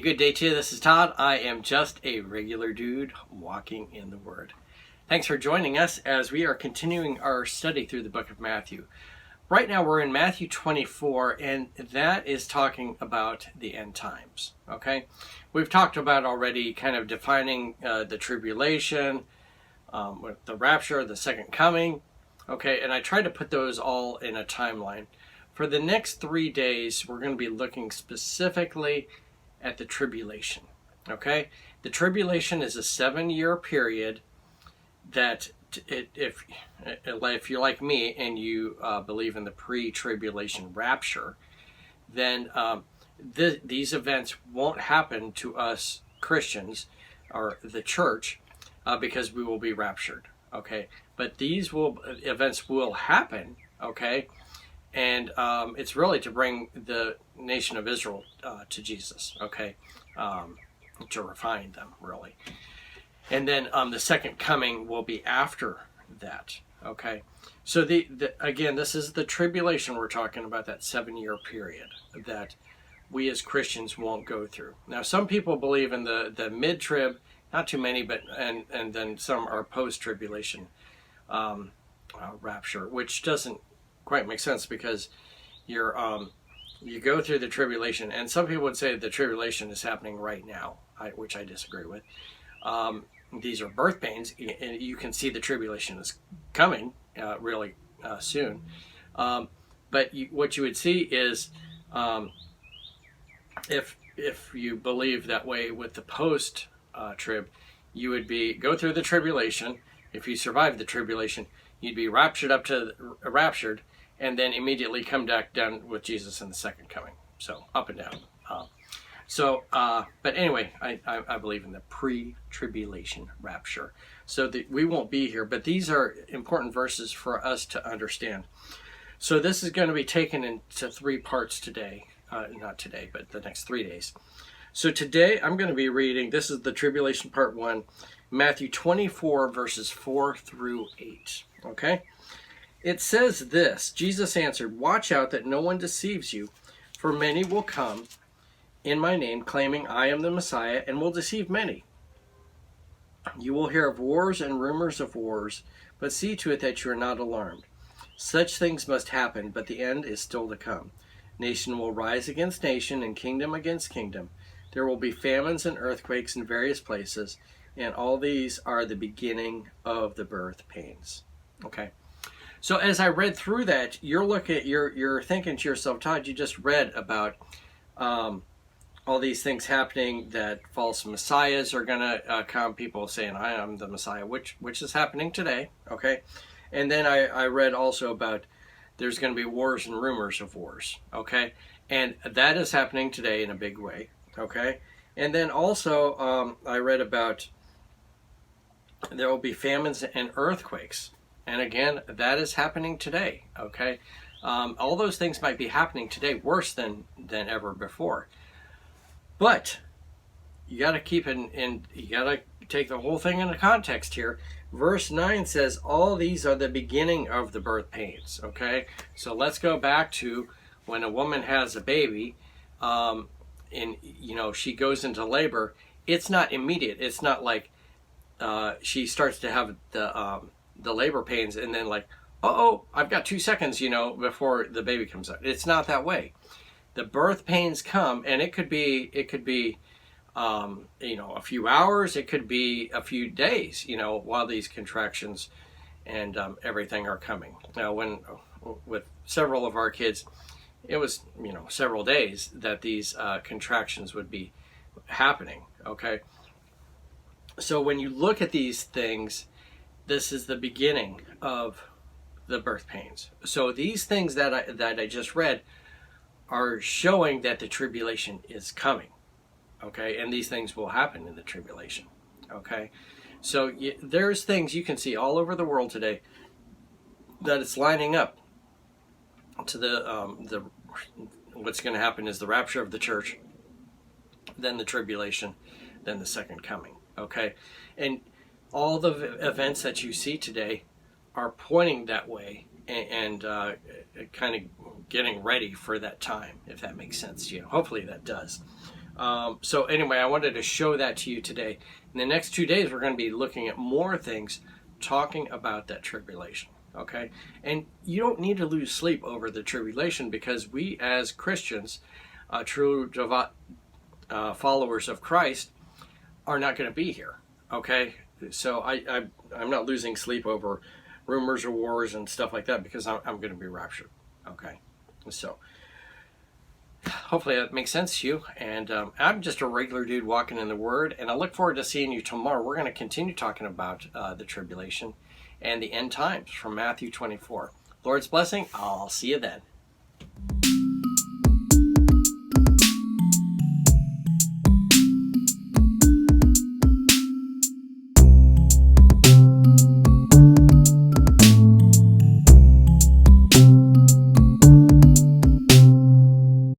Hey, good day to you. This is Todd. I am just a regular dude walking in the Word. Thanks for joining us as we are continuing our study through the book of Matthew. Right now we're in Matthew 24, and that is talking about the end times. Okay, we've talked about already kind of defining the tribulation, with the rapture, the second coming. Okay, and I tried to put those all in a timeline. For the next 3 days, we're going to be looking specifically at the tribulation. Okay, the tribulation is a 7-year period that if you're like me and you believe in the pre-tribulation rapture, then these events won't happen to us Christians or the church because we will be raptured. Okay, but these events will happen. Okay, and it's really to bring the nation of Israel to Jesus. Okay, to refine them really. And then the second coming will be after that. Okay, so again, this is the tribulation we're talking about, that 7-year period that we as Christians won't go through. Now, some people believe in the mid-trib, not too many, but and then some are post-tribulation rapture, which doesn't quite make sense because you go through the tribulation, and some people would say the tribulation is happening right now, which I disagree with. These are birth pains, and you can see the tribulation is coming really soon. But what you would see is, if you believe that way with the post trib, you would go through the tribulation. If you survive the tribulation, you'd be raptured and then immediately come back down with Jesus in the second coming. So up and down. But anyway, I believe in the pre-tribulation rapture. So we won't be here, but these are important verses for us to understand. So this is going to be taken into 3 parts today. Not today, but the next 3 days. So today I'm going to be reading, this is the tribulation part 1, Matthew 24 verses 4 through 8. Okay? It says this: Jesus answered, "Watch out that no one deceives you, for many will come in my name, claiming I am the Messiah, and will deceive many. You will hear of wars and rumors of wars, but see to it that you are not alarmed. Such things must happen, but the end is still to come. Nation will rise against nation, and kingdom against kingdom. There will be famines and earthquakes in various places, and all these are the beginning of the birth pains." Okay. So as I read through that, you're thinking to yourself, Todd, you just read about all these things happening, that false messiahs are going to come, people saying, I am the Messiah, which is happening today, okay? And then I read also about there's going to be wars and rumors of wars, okay? And that is happening today in a big way, okay? And then also I read about there will be famines and earthquakes. And again, that is happening today, okay? All those things might be happening today worse than ever before. But you got to keep you got to take the whole thing into context here. Verse 9 says, all these are the beginning of the birth pains, okay? So let's go back to when a woman has a baby, and she goes into labor. It's not immediate. It's not like she starts to have the labor pains and then like, I've got 2 seconds, before the baby comes out. It's not that way. The birth pains come, and it could be a few hours, it could be a few days, while these contractions and everything are coming. Now, with several of our kids, it was several days that these contractions would be happening. Okay, so when you look at these things, this is the beginning of the birth pains. So these things that I just read are showing that the tribulation is coming, okay? And these things will happen in the tribulation, okay? So there's things you can see all over the world today that it's lining up to the what's going to happen is the rapture of the church, then the tribulation, then the second coming, okay? And all the events that you see today are pointing that way and kind of getting ready for that time, if that makes sense to you. Hopefully that does. So anyway, I wanted to show that to you today. In the next 2 days, we're going to be looking at more things talking about that tribulation. Okay, and you don't need to lose sleep over the tribulation, because we as Christians, true followers of Christ, are not going to be here. Okay, so I'm not losing sleep over rumors or wars and stuff like that, because I'm going to be raptured. Okay, so hopefully that makes sense to you. And I'm just a regular dude walking in the Word, and I look forward to seeing you tomorrow. We're going to continue talking about the tribulation and the end times from Matthew 24. Lord's blessing. I'll see you then.